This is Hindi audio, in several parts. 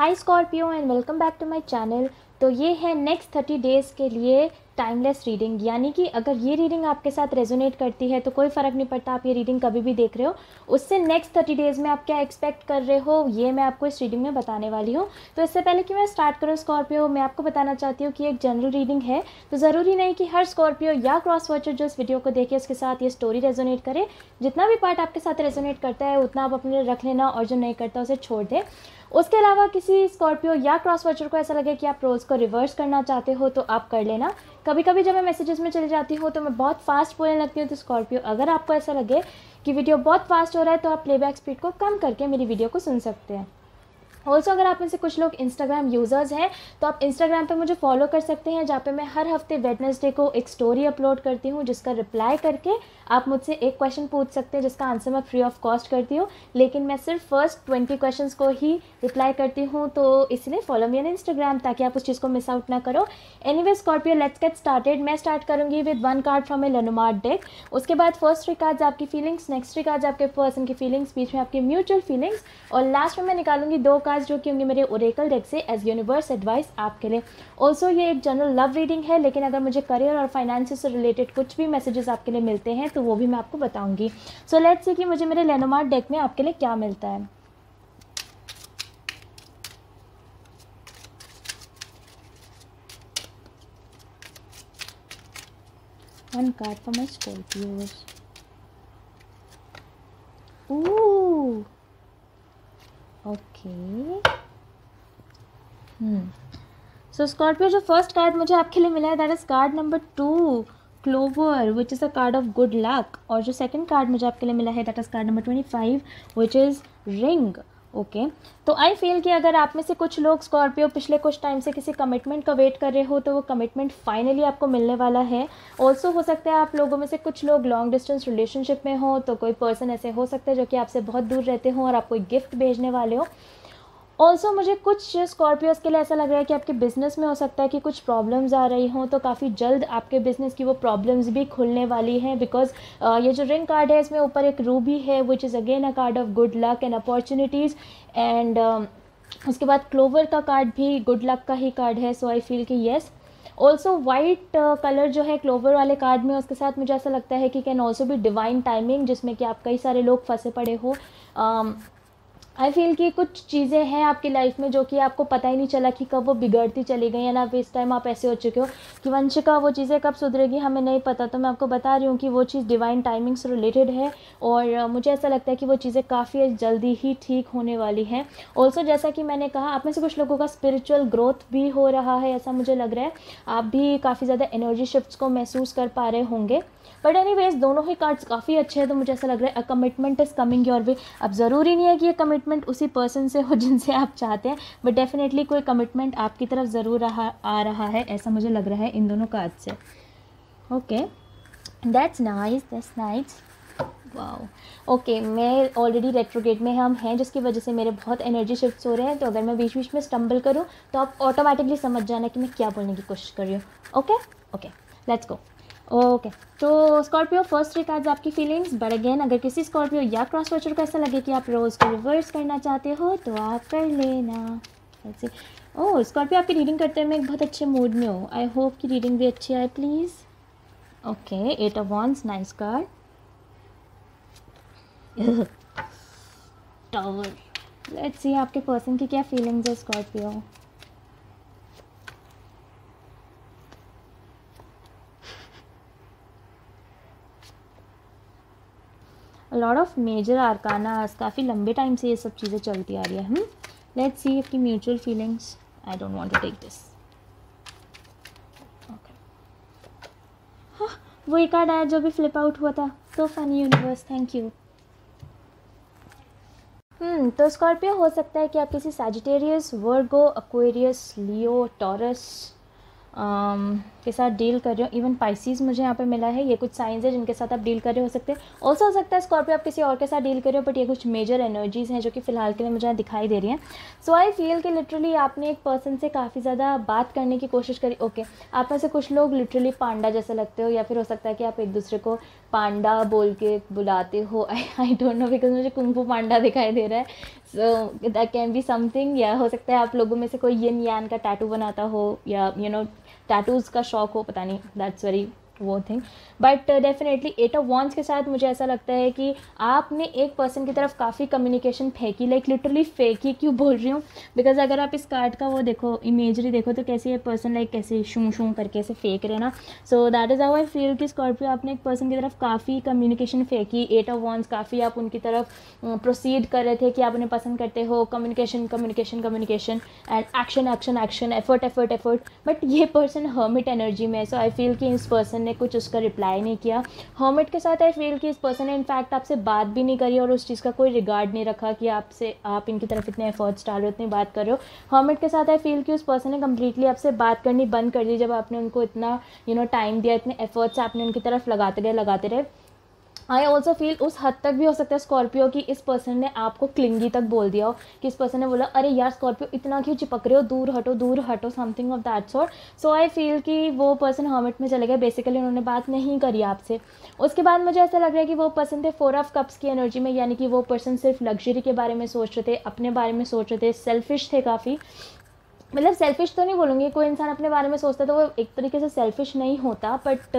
Hi Scorpio and welcome back to my channel. तो ये है नेक्स्ट 30 डेज़ के लिए टाइमलेस रीडिंग, यानी कि अगर ये रीडिंग आपके साथ रेजोनेट करती है तो कोई फ़र्क नहीं पड़ता आप ये रीडिंग कभी भी देख रहे हो, उससे नेक्स्ट 30 डेज़ में आप क्या एक्सपेक्ट कर रहे हो ये मैं आपको इस रीडिंग में बताने वाली हूँ। तो इससे पहले कि मैं स्टार्ट करूँ स्कॉर्पियो, मैं आपको बताना चाहती हूँ कि एक जनरल रीडिंग है, तो ज़रूरी नहीं कि हर स्कॉर्पियो या क्रॉस वॉचर जो इस वीडियो को देखे उसके साथ ये स्टोरी रेजोनेट करे। जितना भी पार्ट आपके साथ रेजोनेट करता है उतना आप अपने रख लेना और जो नहीं करता उसे छोड़ दें। उसके अलावा किसी स्कॉर्पियो या क्रॉस वॉचर को ऐसा लगे कि आप रोल्स को रिवर्स करना चाहते हो तो आप कर लेना। कभी कभी जब मैं मैसेजेस में चली जाती हूँ तो मैं बहुत फास्ट बोलने लगती हूँ, तो स्कॉर्पियो अगर आपको ऐसा लगे कि वीडियो बहुत फास्ट हो रहा है तो आप प्लेबैक स्पीड को कम करके मेरी वीडियो को सुन सकते हैं। ऑल्सो अगर आप में से कुछ लोग इंस्टाग्राम यूज़र्स हैं तो आप इंस्टाग्राम पे मुझे फॉलो कर सकते हैं, जहाँ पे मैं हर हफ्ते वेडनेसडे को एक स्टोरी अपलोड करती हूँ जिसका रिप्लाई करके आप मुझसे एक क्वेश्चन पूछ सकते हैं जिसका आंसर मैं फ्री ऑफ कॉस्ट करती हूँ, लेकिन मैं सिर्फ फर्स्ट 20 क्वेश्चंस को ही रिप्लाई करती हूँ। तो इसलिए फॉलो मी ऑन इंस्टाग्राम ताकि आप उस चीज़ को मिस आउट ना करो। Anyway Scorpio, let's get started. मैं स्टार्ट करूँगी with 1 card from a Lenormand deck. उसके बाद फर्स्ट 3 कार्ड्स आपकी फीलिंग्स, नेक्स्ट 3 कार्ड्स आपके पर्सन की फीलिंग्स, बीच में आपकी म्यूचुअल फीलिंग्स, और लास्ट में मैं निकालूंगी 2 कार्ड्स जो कि होंगे मेरे ओरेकल डेक से एज यूनिवर्स एडवाइस आपके लिए। ऑल्सो ये एक जनरल लव रीडिंग है, लेकिन अगर मुझे करियर और फाइनेंस से रिलेटेड कुछ भी मैसेजेस आपके लिए मिलते हैं तो वो भी मैं आपको बताऊंगी। सो लेट्स सी कि मुझे मेरे लेनोमार्ड डेक में आपके लिए क्या मिलता है। One card for my Scorpios. Ooh. Okay. So Scorpio, जो फर्स्ट कार्ड मुझे आपके लिए मिला है that is card number 2, clover, which is a card of good luck. और जो सेकंड कार्ड मुझे आपके लिए मिला है that is card number 25, which is ring. Okay, तो आई फील कि अगर आप में से कुछ लोग स्कॉर्पियो पिछले कुछ टाइम से किसी कमिटमेंट का वेट कर रहे हो तो वो कमिटमेंट फाइनली आपको मिलने वाला है। ऑल्सो हो सकता है आप लोगों में से कुछ लोग लॉन्ग डिस्टेंस रिलेशनशिप में हो, तो कोई पर्सन ऐसे हो सकता है जो कि आपसे बहुत दूर रहते हो और आप कोई गिफ्ट भेजने वाले हो। ऑल्सो मुझे कुछ स्कॉर्पियोज़ के लिए ऐसा लग रहा है कि आपके बिज़नेस में हो सकता है कि कुछ प्रॉब्लम्स आ रही हों, तो काफ़ी जल्द आपके बिज़नेस की वो प्रॉब्लम्स भी खुलने वाली हैं। बिकॉज ये जो रिंग कार्ड है इसमें ऊपर एक रूबी है which is again a card of good luck and opportunities, and उसके बाद क्लोवर का कार्ड भी गुड लक का ही कार्ड है। सो आई फील कि येस। ऑल्सो वाइट कलर जो है क्लोवर वाले कार्ड में, उसके साथ मुझे ऐसा लगता है कि कैन ऑल्सो भी डिवाइन टाइमिंग, जिसमें कि आप कई सारे लोग फंसे पड़े हो। आई फील कि कुछ चीज़ें हैं आपकी लाइफ में जो कि आपको पता ही नहीं चला कि कब वो बिगड़ती चली गई है ना, इस टाइम आप ऐसे हो चुके हो कि वंशिका वो चीज़ें कब सुधरेगी हमें नहीं पता। तो मैं आपको बता रही हूँ कि वो चीज़ डिवाइन टाइमिंग से रिलेटेड है और मुझे ऐसा लगता है कि वो चीज़ें काफ़ी जल्दी ही ठीक होने वाली हैं। ऑल्सो जैसा कि मैंने कहा, आप में से कुछ लोगों का स्पिरिचुअल ग्रोथ भी हो रहा है, ऐसा मुझे लग रहा है। आप भी काफ़ी ज़्यादा एनर्जी शिफ्ट्स को महसूस कर पा रहे होंगे। बट एनीवेज दोनों ही कार्ड्स काफ़ी अच्छे हैं, तो मुझे ऐसा लग रहा है a commitment is coming your way. अब ज़रूरी नहीं है कि ये कमिटमेंट उसी पर्सन से हो जिनसे आप चाहते हैं, बट डेफिनेटली कोई कमिटमेंट आपकी तरफ ज़रूर आ रहा है, ऐसा मुझे लग रहा है इन दोनों कार्ड से। Okay, that's nice, that's nice. Wow, okay, मैं ऑलरेडी रेट्रोगेट में हम हैं जिसकी वजह से मेरे बहुत एनर्जी शिफ्ट्स हो रहे हैं, तो अगर मैं बीच बीच में स्टम्बल करूँ तो आप ऑटोमेटिकली समझ जाना कि मैं क्या बोलने की कोशिश कर रही हूँ। Okay okay, let's go. Okay, तो स्कॉर्पियो फर्स्ट 3 कार्ड्स आपकी फीलिंग्स, बट अगेन अगर किसी स्कॉर्पियो या क्रॉस वॉचर को ऐसा लगे कि आप रोल्स को रिवर्स करना चाहते हो तो आप कर लेना। ऐसे ओह स्कॉर्पियो, आपकी रीडिंग करते हुए मैं एक बहुत अच्छे मूड में हूँ। आई होप कि रीडिंग भी अच्छी आए please. Okay, 8 of wands, nice card. Tower, let's see आपके पर्सन की क्या फीलिंग्स है स्कॉर्पियो। लॉट ऑफ मेजर आर्कानास, काफ़ी लंबे टाइम से ये सब चीज़ें चलती आ रही है। लेट्स सी आपकी mutual feelings. I don't want to take this. Okay, हाँ, वही कार्ड आया जो भी फ्लिप आउट हुआ था। तो फनी यूनिवर्स, थैंक यू। तो स्कॉर्पियो हो सकता है कि आप किसी सैजिटेरियस, वर्गो, एक्वेरियस, लियो, टॉरस के साथ डील कर रहे हो, इवन पाइसीज मुझे यहाँ पे मिला है, ये कुछ साइंस है जिनके साथ आप डील कर रहे हो सकते हैं। ऑल्सो हो सकता है स्कॉर्पियो आप किसी और के साथ डील कर रहे हो, बट ये कुछ मेजर एनर्जीज़ हैं जो कि फ़िलहाल के लिए मुझे यहाँ दिखाई दे रही हैं। सो आई फील कि लिटरली आपने एक पर्सन से काफ़ी ज़्यादा बात करने की कोशिश करी। ओके, आप में से कुछ लोग लिटरली पांडा जैसे लगते हो, या फिर हो सकता है कि आप एक दूसरे को पांडा बोल के बुलाते हो। आई डोंट नो, बिकॉज मुझे कुंग-फू पांडा दिखाई दे रहा है। So that can be something, या हो सकता है आप लोगों में से कोई यिन यान का टैटू बनाता हो, या टैटूज़ का शौक हो, पता नहीं, दैट्स वेरी वो thing. But definitely 8 of wands के साथ मुझे ऐसा लगता है कि आपने एक पर्सन की तरफ काफ़ी कम्युनिकेशन फेंकी, लाइक लिटरली फेंकी। क्यों बोल रही हूँ, बिकॉज अगर आप इस कार्ड का वो देखो, इमेजरी देखो, तो कैसे ये पर्सन लाइक कैसे शूं शूं करके ऐसे फेंक रहे ना। So that is how I feel कि स्कॉर्पियो आपने एक पर्सन की तरफ काफ़ी कम्युनिकेशन फेंकी। 8 ऑफ वॉन्ड्स, काफ़ी आप उनकी तरफ प्रोसीड कर रहे थे कि आप उन्हें पसंद करते हो, communication communication communication and action action action, effort effort effort. But ये पर्सन हर्मिट एनर्जी में है, सो आई फील कि इस पर्सन ने कुछ उसका रिप्लाई नहीं किया। हर्मिट के साथ आई फील कि इस पर्सन ने इनफैक्ट आपसे बात भी नहीं करी और उस चीज़ का कोई रिगार्ड नहीं रखा कि आप इनकी तरफ इतने एफर्ट्स डाल रहे हो, इतनी बात कर रहे हो। हर्मिट के साथ आई फील कि उस पर्सन ने कम्प्लीटली आपसे बात करनी बंद कर दी जब आपने उनको इतना टाइम दिया, इतने एफर्ट्स आपने उनकी तरफ लगाते रहे। आई ऑल्सो फील उस हद तक भी हो सकता है स्कॉर्पियो की इस पर्सन ने आपको क्लिंगी तक बोल दिया हो, कि इस पर्सन ने बोला अरे यार स्कॉर्पियो इतना क्यों चिपक रहे हो, दूर हटो, something of that sort. So I feel कि वो पर्सन हर्मिट में चले गए, बेसिकली उन्होंने बात नहीं करी आपसे। उसके बाद मुझे ऐसा लग रहा है कि वो पर्सन थे 4 ऑफ कप्स की एनर्जी में, यानी कि वो पर्सन सिर्फ लग्जरी के बारे में सोच रहे थे, अपने बारे में सोच रहे थे, सेल्फिश थे काफ़ी। मतलब सेल्फिश तो नहीं बोलूँगी, कोई इंसान अपने बारे में सोचता है तो वो एक तरीके से सेल्फिश नहीं होता, बट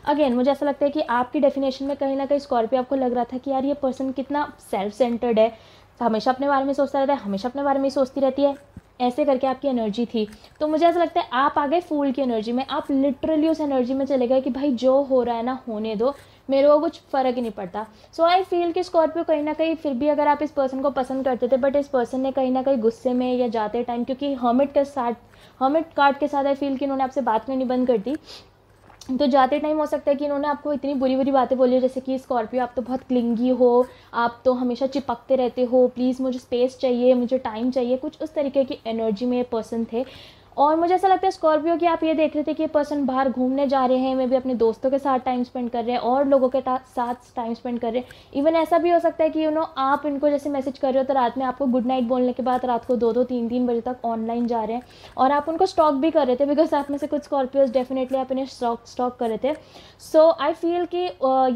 अगेन मुझे ऐसा लगता है कि आपकी डेफिनेशन में कहीं ना कहीं स्कॉर्पियो आपको लग रहा था कि यार ये पर्सन कितना सेल्फ सेंटर्ड है, हमेशा अपने बारे में सोचता रहता है, हमेशा अपने बारे में ही सोचती रहती है, ऐसे करके आपकी एनर्जी थी। तो मुझे ऐसा लगता है आप आ गए फूल की एनर्जी में, आप लिटरली उस एनर्जी में चले गए कि भाई जो हो रहा है ना होने दो, मेरे को कुछ फ़र्क ही नहीं पड़ता। सो आई फील कि स्कॉर्पियो कहीं ना कहीं फिर भी अगर आप इस पर्सन को पसंद करते थे, बट इस पर्सन ने कहीं ना कहीं गुस्से में या जाते टाइम, क्योंकि हर्मिट कार्ड के साथ आई फील कि इन्होंने आपसे बात करनी बंद कर दी, तो जाते टाइम हो सकता है कि इन्होंने आपको इतनी बुरी बुरी बातें बोली, जैसे कि स्कॉर्पियो आप तो बहुत क्लिंगी हो, आप तो हमेशा चिपकते रहते हो, प्लीज़ मुझे स्पेस चाहिए, मुझे टाइम चाहिए, कुछ उस तरीके की एनर्जी में ये पर्सन थे। और मुझे ऐसा लगता है स्कॉर्पियो कि आप ये देख रहे थे कि ये पर्सन बाहर घूमने जा रहे हैं, मे भी अपने दोस्तों के साथ टाइम स्पेंड कर रहे हैं और लोगों के साथ टाइम स्पेंड कर रहे हैं। इवन ऐसा भी हो सकता है कि आप इनको जैसे मैसेज कर रहे हो तो रात में आपको गुड नाइट बोलने के बाद रात को 2-2 3-3 बजे तक ऑनलाइन जा रहे हैं और आप उनको स्टॉक भी कर रहे थे, बिकॉज आप में से कुछ स्कॉर्पियोज डेफिनेटली आप इन्हें स्टॉक कर रहे थे। सो आई फील कि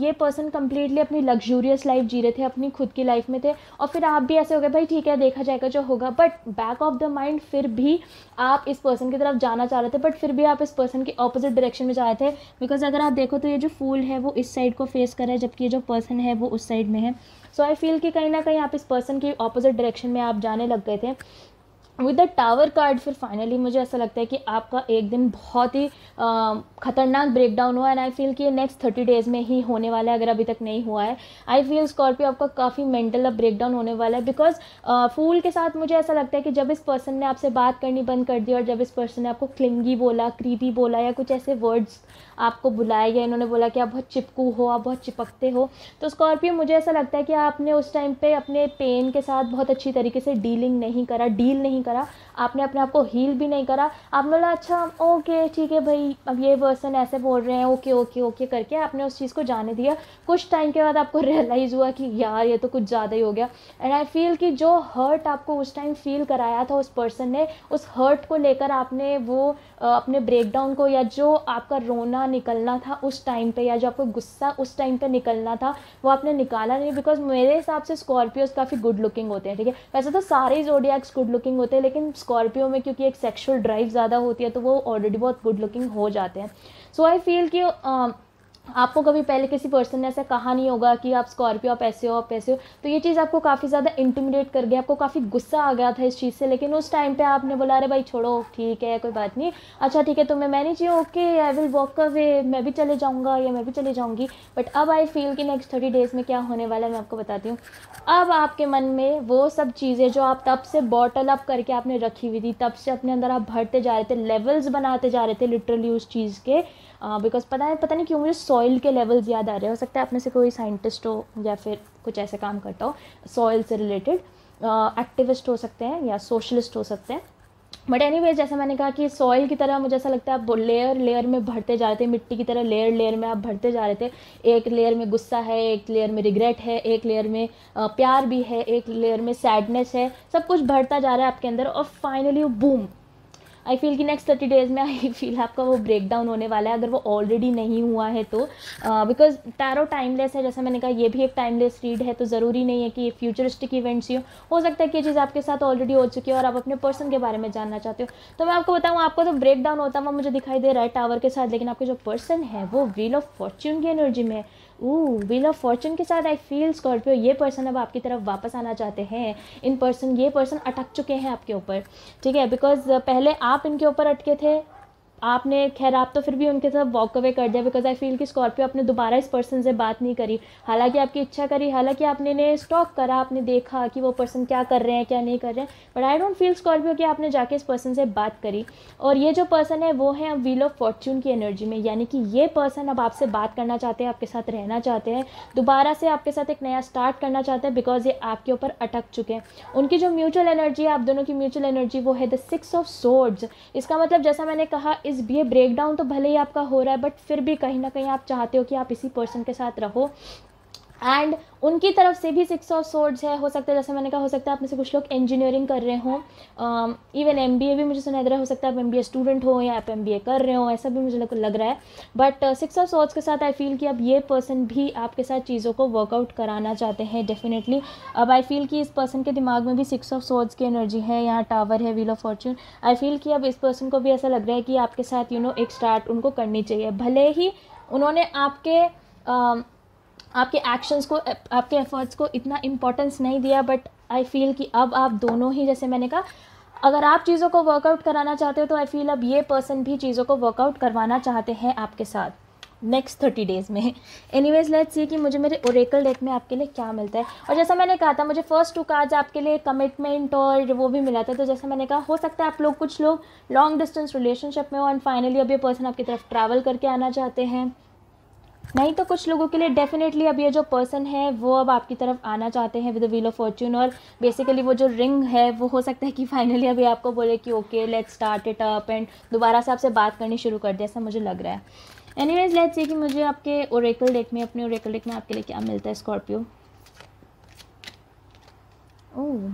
ये पर्सन कम्प्लीटली अपनी लग्जूरियस लाइफ जी रहे थे, अपनी खुद की लाइफ में थे, और फिर आप भी ऐसे हो गए भाई ठीक है देखा जाएगा जो होगा, but back of the mind फिर भी आप इस पर्सन की तरफ जाना चाह रहे थे, बट फिर भी आप इस पर्सन के ऑपोजिट डायरेक्शन में जा रहे थे। बिकॉज अगर आप देखो तो ये जो फूल है वो इस साइड को फेस कर रहा है, जबकि ये जो पर्सन है वो उस साइड में है। सो आई फील कि कहीं ना कहीं आप इस पर्सन की ऑपोजिट डायरेक्शन में आप जाने लग गए थे। विद द टावर कार्ड फिर फाइनली मुझे ऐसा लगता है कि आपका एक दिन बहुत ही खतरनाक ब्रेकडाउन हुआ, एंड आई फील कि ये नेक्स्ट 30 डेज़ में ही होने वाला है, अगर अभी तक नहीं हुआ है। आई फील स्कॉर्पियो आपका काफ़ी मेंटल अब ब्रेकडाउन होने वाला है, बिकॉज फूल के साथ मुझे ऐसा लगता है कि जब इस पर्सन ने आपसे बात करनी बंद कर दी और जब इस पर्सन ने आपको क्लिंगी बोला, क्रीपी बोला, या कुछ ऐसे वर्ड्स आपको बुलाया, या इन्होंने बोला कि आप बहुत चिपकू हो, आप बहुत चिपकते हो, तो स्कॉर्पियो मुझे ऐसा लगता है कि आपने उस टाइम पे अपने पेन के साथ बहुत अच्छी तरीके से डील नहीं करा, आपने अपने आप को हील भी नहीं करा। आपने बोला अच्छा ओके ठीक है भाई, अब ये पर्सन ऐसे बोल रहे हैं, ओके ओके ओके करके आपने उस चीज़ को जाने दिया। कुछ टाइम के बाद आपको रियलाइज़ हुआ कि यार ये तो कुछ ज़्यादा ही हो गया, एंड आई फील कि जो हर्ट आपको उस टाइम फील कराया था उस पर्सन ने, उस हर्ट को लेकर आपने वो अपने ब्रेकडाउन को, या जो आपका रोना निकलना था उस टाइम पे, या जो आपको गुस्सा उस टाइम पे निकलना था, वो आपने निकाला नहीं। बिकॉज मेरे हिसाब से स्कॉर्पियोज काफ़ी गुड लुकिंग होते हैं, ठीक है, वैसे तो सारे ही ज़ोडिएक्स गुड लुकिंग होते हैं, लेकिन स्कॉर्पियो में क्योंकि एक सेक्सुअल ड्राइव ज़्यादा होती है तो वो ऑलरेडी बहुत गुड लुकिंग हो जाते हैं। सो आई फील कि आपको कभी पहले किसी पर्सन ने ऐसा कहा नहीं होगा कि आप स्कॉर्पियो, आप ऐसे हो, आप ऐसे हो, तो ये चीज़ आपको काफ़ी ज़्यादा इंटिमिडेट कर गया, आपको काफ़ी गुस्सा आ गया था इस चीज़ से, लेकिन उस टाइम पे आपने बोला अरे भाई छोड़ो ठीक है कोई बात नहीं, अच्छा ठीक है तुम्हें मैं नहीं चाहिए, okay I will walk away, मैं भी चले जाऊँगा या मैं भी चले जाऊँगी। बट अब आई फील कि नेक्स्ट 30 डेज़ में क्या होने वाला है मैं आपको बताती हूँ। अब आपके मन में वो सब चीज़ें जो आप तब से बॉटल अप करके आपने रखी हुई थी, तब से अपने अंदर आप भरते जा रहे थे, लेवल्स बनाते जा रहे थे लिटरली उस चीज़ के, बिकॉज पता नहीं क्यों मुझे सॉइल के लेवल्स याद आ रहे हैं। हो सकता है आप में से कोई साइंटिस्ट हो या फिर कुछ ऐसे काम करता हो सॉइल से रिलेटेड, एक्टिविस्ट हो सकते हैं या सोशलिस्ट हो सकते हैं। बट एनीवेज जैसा मैंने कहा कि सॉइल की तरह मुझे ऐसा लगता है आप लेयर लेयर में भरते जा रहे थे, मिट्टी की तरह लेयर लेयर में आप भरते जा रहे थे। एक लेयर में गुस्सा है, एक लेयर में रिग्रेट है, एक लेयर में प्यार भी है, एक लेयर में सैडनेस है, सब कुछ भरता जा रहा है आपके अंदर और फाइनली बूम, आई फील कि नेक्स्ट 30 डेज़ में आई फील आपका वो ब्रेक डाउन होने वाला है, अगर वो ऑलरेडी नहीं हुआ है तो। बिकॉज टैरो टाइमलेस है, जैसा मैंने कहा ये भी एक टाइमलेस रीड है, तो ज़रूरी नहीं है कि ये फ्यूचरिस्टिक इवेंट्स ही हो सकता है कि ये चीज़ आपके साथ ऑलरेडी हो चुकी है और आप अपने पर्सन के बारे में जानना चाहते हो। तो मैं आपको बताऊँ, आपको तो ब्रेक डाउन होता हुआ मुझे दिखाई दे रहा है टावर के साथ, लेकिन आपके जो पर्सन है वो व्हील ऑफ फॉर्च्यून की एनर्जी में है। व्हील ऑफ फॉर्च्यून के साथ आई फील स्कॉर्पियो ये पर्सन अब आपकी तरफ वापस आना चाहते हैं। ये पर्सन अटक चुके हैं आपके ऊपर, ठीक है, बिकॉज पहले आप इनके ऊपर अटके थे, आपने खैर आप तो फिर भी उनके साथ वॉक अवे कर दिया। बिकॉज आई फील कि स्कॉर्पियो आपने दोबारा इस पर्सन से बात नहीं करी, हालांकि आपकी इच्छा करी, हालांकि आपने इन्हें स्टॉक करा, आपने देखा कि वो पर्सन क्या कर रहे हैं क्या नहीं कर रहे हैं, but I don't feel Scorpio कि आपने जाके इस पर्सन से बात करी। और ये जो पर्सन है वो है अब व्हील ऑफ फॉर्च्यून की एनर्जी में, यानी कि ये पर्सन अब आपसे बात करना चाहते हैं, आपके साथ रहना चाहते हैं, दोबारा से आपके साथ एक नया स्टार्ट करना चाहते हैं, बिकॉज ये आपके ऊपर अटक चुके हैं। उनकी जो म्यूचुअल एनर्जी है, आप दोनों की म्यूचुअल एनर्जी, वो है द 6 ऑफ सोर्ड्स। इसका मतलब जैसा मैंने कहा, इस ये ब्रेक डाउन तो भले ही आपका हो रहा है, बट फिर भी कहीं ना कहीं आप चाहते हो कि आप इसी पर्सन के साथ रहो। एंड उनकी तरफ से भी 6 ऑफ सोर्ड्स है। हो सकता है जैसे मैंने कहा, हो सकता है आप में से कुछ लोग इंजीनियरिंग कर रहे हो, इवन MBA भी मुझे सुना दे रहा है, हो सकता है आप MBA स्टूडेंट हो या आप MBA कर रहे हो, ऐसा भी मुझे लग रहा है। बट 6 ऑफ सोर्ड्स के साथ आई फील कि अब ये पर्सन भी आपके साथ चीज़ों को वर्कआउट कराना चाहते हैं डेफिनेटली। अब आई फील कि इस पर्सन के दिमाग में भी 6 ऑफ सोर्ड्स की एनर्जी है, यहाँ टावर है, wheel of Fortune. I feel कि अब इस पर्सन को भी ऐसा लग रहा है कि आपके साथ एक स्टार्ट उनको करनी चाहिए, भले ही उन्होंने आपके एक्शंस को, आपके एफर्ट्स को इतना इम्पोर्टेंस नहीं दिया, बट आई फील कि अब आप दोनों ही, जैसे मैंने कहा, अगर आप चीज़ों को वर्कआउट कराना चाहते हो तो आई फील अब ये पर्सन भी चीज़ों को वर्कआउट करवाना चाहते हैं आपके साथ नेक्स्ट 30 डेज़ में। एनीवेज लेट्स सी कि मुझे मेरे ओरेकल डेक में आपके लिए क्या मिलता है। और जैसा मैंने कहा था, मुझे फर्स्ट 2 कार्ड्स आपके लिए कमिटमेंट और वो भी मिला था, तो जैसा मैंने कहा, हो सकता है आप कुछ लोग लॉन्ग डिस्टेंस रिलेशनशिप में हो एंड फाइनली अब ये पर्सन आपकी तरफ ट्रैवल करके आना चाहते हैं। नहीं तो कुछ लोगों के लिए डेफिनेटली अब ये जो पर्सन है वो अब आपकी तरफ आना चाहते हैं with the wheel of Fortune. और बेसिकली वो जो रिंग है वो हो सकता है कि फाइनली अभी आपको बोले कि okay let's start it up and दोबारा से आपसे बात करनी शुरू कर दे, ऐसा मुझे लग रहा है। एनीवेज लेट्स सी कि मुझे आपके ओरेकल डेक में, अपने ओरेकल डेक में आपके लिए क्या मिलता है स्कॉर्पियो। ओह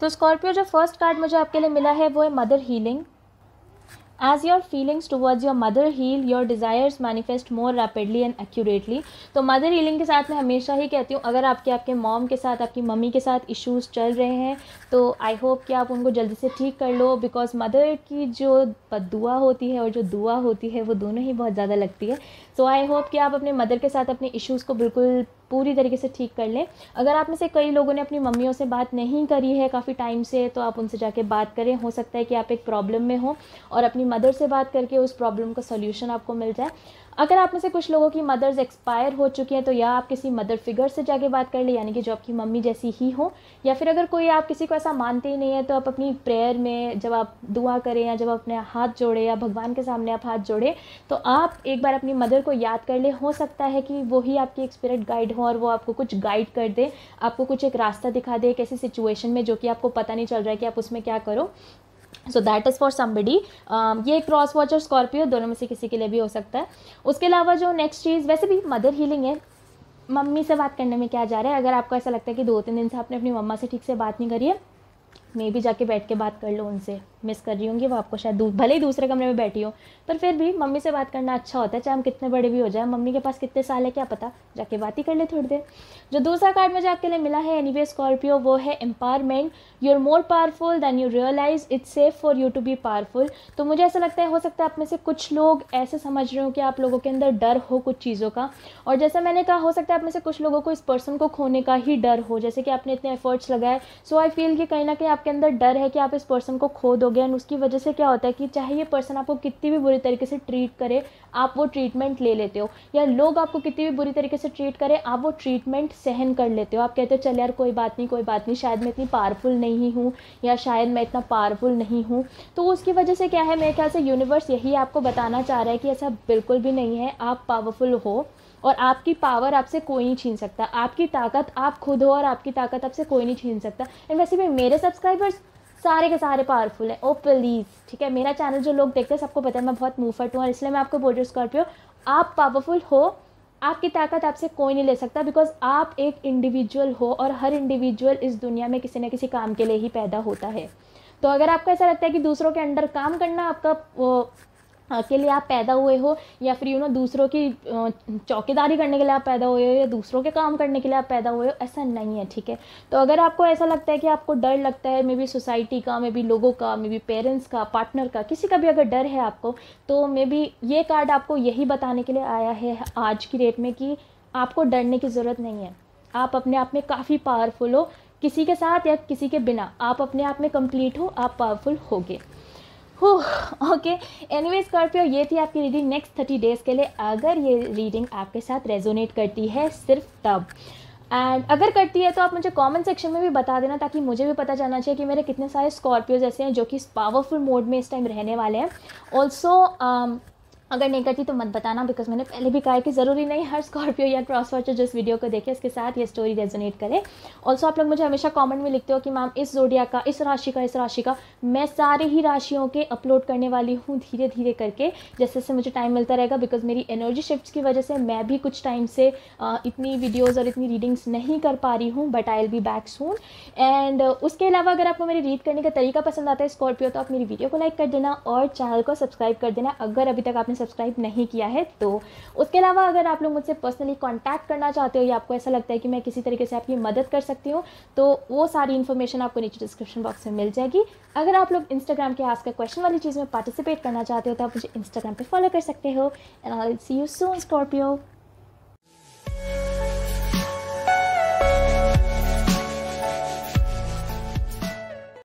तो स्कॉर्पियो जो फर्स्ट कार्ड मुझे आपके लिए मिला है वो है mother healing. As your feelings towards your mother heal, your desires manifest more rapidly and accurately। तो मदर हीलिंग के साथ मैं हमेशा ही कहती हूँ, अगर आपके मॉम के साथ, आपकी मम्मी के साथ इश्यूज़ चल रहे हैं तो आई होप कि आप उनको जल्दी से ठीक कर लो, बिकॉज मदर की जो दुआ होती है और जो दुआ होती है वो दोनों ही बहुत ज़्यादा लगती है। सो आई होप कि आप अपने मदर के साथ अपने इश्यूज़ को बिल्कुल पूरी तरीके से ठीक कर लें। अगर आप में से कई लोगों ने अपनी मम्मियों से बात नहीं करी है काफ़ी टाइम से, तो आप उनसे जाके बात करें। हो सकता है कि आप एक प्रॉब्लम में हो और अपनी मदर से बात करके उस प्रॉब्लम का सॉल्यूशन आपको मिल जाए। अगर आप में से कुछ लोगों की मदर्स एक्सपायर हो चुकी हैं तो या आप किसी मदर फिगर से जाके बात कर ले, यानी कि जो आपकी मम्मी जैसी ही हो, या फिर अगर कोई आप किसी को ऐसा मानते ही नहीं है तो आप अपनी प्रेयर में जब आप दुआ करें या जब अपने हाथ जोड़े या भगवान के सामने आप हाथ जोड़े तो आप एक बार अपनी मदर को याद कर ले। हो सकता है कि वो ही आपकी एक स्पिरिट गाइड हो और वो आपको कुछ गाइड कर दे, आपको कुछ एक रास्ता दिखा दे एक ऐसी सिचुएशन में जो कि आपको पता नहीं चल रहा है कि आप उसमें क्या करो। So that is for somebody. ये क्रॉस वॉचर स्कॉर्पियो दोनों में से किसी के लिए भी हो सकता है। उसके अलावा जो नेक्स्ट चीज़, वैसे भी मदर हीलिंग है, मम्मी से बात करने में क्या जा रहा है। अगर आपको ऐसा लगता है कि 2-3 दिन से आपने अपनी मम्मा से ठीक से बात नहीं करी है, मे भी जाके बैठ के बात कर लो उनसे। मिस कर रही होंगी वो आपको शायद, भले ही दूसरे कमरे में बैठी हो, पर फिर भी मम्मी से बात करना अच्छा होता है, चाहे हम कितने बड़े भी हो जाए। मम्मी के पास कितने साल है क्या पता, जाके बात ही कर ले थोड़ी देर। जो दूसरा कार्ड मुझे आपके लिए मिला है एनीवे स्कॉर्पियो, वो है empowerment. You are more powerful than you realise, it's safe for you to be powerful. तो मुझे ऐसा लगता है, हो सकता है आप में से कुछ लोग ऐसे समझ रहे हो कि आप लोगों के अंदर डर हो कुछ चीज़ों का, और जैसा मैंने कहा, हो सकता है आप में से कुछ लोगों को इस पर्सन को खोने का ही डर हो, जैसे कि आपने इतने एफर्ट्स लगाए। सो आई फील कि कहीं ना कहीं आपके अंदर डर है कि आप इस पर्सन को खो दोगे, एंड उसकी वजह से क्या होता है कि चाहे ये पर्सन आपको कितनी भी बुरी तरीके से ट्रीट करे, आप वो ट्रीटमेंट ले लेते हो, या लोग आपको कितनी भी बुरी तरीके से ट्रीट करें, आप वो ट्रीटमेंट सहन कर लेते हो। आप कहते हो चल यार कोई बात नहीं, कोई बात नहीं, शायद मैं इतनी पावरफुल नहीं हूँ, या शायद मैं इतना पावरफुल नहीं हूँ। तो उसकी वजह से क्या है, मेरे ख्याल से यूनिवर्स यही आपको बताना चाह रहा है कि ऐसा बिल्कुल भी नहीं है, आप पावरफुल हो। और आपकी पावर आपसे कोई नहीं छीन सकता, आपकी ताकत आप खुद हो और आपकी ताकत आपसे कोई नहीं छीन सकता। एंड वैसे भी मेरे सब्सक्राइबर्स सारे के सारे पावरफुल हैं, ओ प्लीज़, ठीक है। मेरा चैनल जो लोग देखते हैं सबको पता है मैं बहुत मुंहफट हूँ, और इसलिए मैं आपको बोल रही हूँ स्कॉर्पियो, आप पावरफुल हो, आपकी ताकत आपसे कोई नहीं ले सकता, बिकॉज आप एक इंडिविजुअल हो और हर इंडिविजुअल इस दुनिया में किसी न किसी काम के लिए ही पैदा होता है। तो अगर आपको ऐसा लगता है कि दूसरों के अंडर काम करना आपका के लिए आप पैदा हुए हो, या फिर दूसरों की चौकीदारी करने के लिए आप पैदा हुए हो, या दूसरों के काम करने के लिए आप पैदा हुए हो, ऐसा नहीं है, ठीक है। तो अगर आपको ऐसा लगता है कि आपको डर लगता है मे बी सोसाइटी का, मे बी लोगों का, मे बी पेरेंट्स का, पार्टनर का, किसी का भी अगर डर है आपको, तो मे बी ये कार्ड आपको यही बताने के लिए आया है आज की डेट में कि आपको डरने की ज़रूरत नहीं है। आप अपने आप में काफ़ी पावरफुल हो, किसी के साथ या किसी के बिना आप अपने आप में कंप्लीट हो, आप पावरफुल होगे। ओके, एनीवे स्कॉर्पियो, ये थी आपकी रीडिंग नेक्स्ट 30 डेज़ के लिए। अगर ये रीडिंग आपके साथ रेजोनेट करती है सिर्फ तब, एंड अगर करती है तो आप मुझे कमेंट सेक्शन में भी बता देना, ताकि मुझे भी पता चलना चाहिए कि मेरे कितने सारे स्कॉर्पियोज ऐसे हैं जो कि इस पावरफुल मोड में इस टाइम रहने वाले हैं। ऑल्सो अगर नहीं करती तो मत बताना, बिकॉज मैंने पहले भी कहा है कि ज़रूरी नहीं हर स्कॉर्पियो या क्रॉस वॉचर जिस वीडियो को देखे उसके साथ ये स्टोरी रेजोनेट करे। ऑल्सो आप लोग मुझे हमेशा कमेंट में लिखते हो कि मैम इस ज़ोडिएक का, इस राशि का, इस राशि का, मैं सारे ही राशियों के अपलोड करने वाली हूँ धीरे धीरे करके, जैसे जैसे मुझे टाइम मिलता रहेगा, बिकॉज मेरी एनर्जी शिफ्ट्स की वजह से मैं भी कुछ टाइम से इतनी वीडियोज़ और इतनी रीडिंग्स नहीं कर पा रही हूँ, but I will be back soon. And उसके अलावा अगर आपको मेरी रीड करने का तरीका पसंद आता है स्कॉर्पियो, तो आप मेरी वीडियो को लाइक कर देना और चैनल को सब्सक्राइब कर देना अगर अभी तक आपने सब्सक्राइब नहीं किया है तो। उसके अलावा अगर आप लोग मुझसे पर्सनली कांटेक्ट करना चाहते हो, या आपको ऐसा लगता है कि मैं किसी तरीके से आपकी मदद कर सकती हूँ, तो वो सारी इन्फॉर्मेशन आपको नीचे डिस्क्रिप्शन बॉक्स में मिल जाएगी। अगर आप लोग इंस्टाग्राम के आस्क अ क्वेश्चन वाली चीज़ में पार्टिसिपेट करना चाहते हो तो आप मुझे इंस्टाग्राम पे फॉलो कर सकते हो। And I will see you soon Scorpio.